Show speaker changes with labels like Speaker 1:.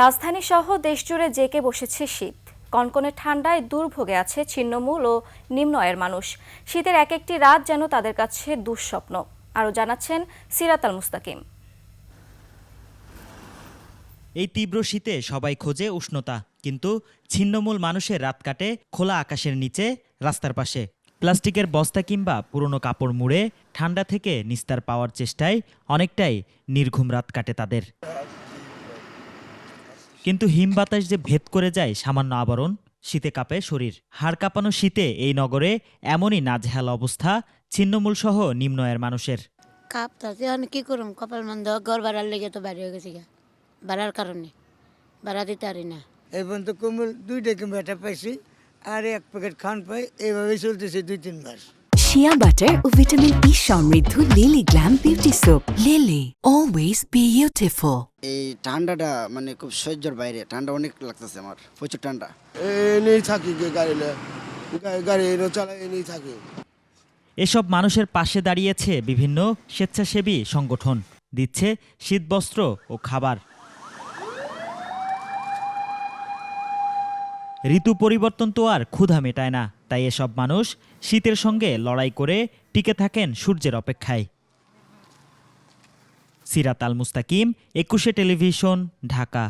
Speaker 1: রাজধানী সহ দেশজুড়ে জেঁকে বসেছে শীত। কনকনে ঠান্ডায় দুর্ভোগে আছে ছিন্নমূল ও নিম্ন আয়ের মানুষ। শীতের এক একটি রাত যেন তাদের কাছে দুঃস্বপ্ন। আরও জানাচ্ছেন সিরাত আল মুস্তাকিম।
Speaker 2: এই তীব্র শীতে সবাই খোঁজে উষ্ণতা, কিন্তু ছিন্নমূল মানুষের রাত কাটে খোলা আকাশের নিচে, রাস্তার পাশে। প্লাস্টিকের বস্তা কিংবা পুরনো কাপড় মুড়ে ঠান্ডা থেকে নিস্তার পাওয়ার চেষ্টায় অনেকটাই নির্ঘুম রাত কাটে তাদের। কিন্তু হিম বাতাস যে ভেদ করে যায় সামান্য আবরণ, শীতে কাঁপে শরীর। হাড় কাঁপানো শীতে এই নগরে এমনই নাজেহাল অবস্থা ছিন্নমূল সহ নিম্ন আয়ের মানুষের।
Speaker 3: কাঁপতাছে, আমি কি করুম, কপাল মন্দ, ঘর ভাড়ার লেগে তো বাইরে হয়ে গেছি গা, ভাড়ার কারণে ভাড়া দিতে পারি না।
Speaker 4: এই পর্যন্ত কম্বল 2টা কিংবা পাইছি, আর 1 প্যাকেট খান পাই, এইভাবে চলতেছে 2-3 মাস।
Speaker 5: শিয়া বাটার ও ভিটামিন ই সমৃদ্ধ lily glam beauty soap. Lily, always beautiful.
Speaker 6: এই ঠান্ডাটা মানে খুব সহ্যের বাইরে, ঠান্ডা অনেক লাগতেছে আমার, প্রচুর ঠান্ডা।
Speaker 4: এনেই থাকি গাড়ি এনে চালাই, এনেই থাকি।
Speaker 2: এসব মানুষের পাশে দাঁড়িয়েছে বিভিন্ন স্বেচ্ছাসেবী সংগঠন, দিচ্ছে শীতবস্ত্র ও খাবার। ঋতু পরিবর্তন তো আর ক্ষুধা মেটায় না, তাই এসব মানুষ শীতের সঙ্গে লড়াই করে টিকে থাকেন সূর্যের অপেক্ষায়। সিরাত আল মুস্তাকিম, 21 টেলিভিশন, ঢাকা।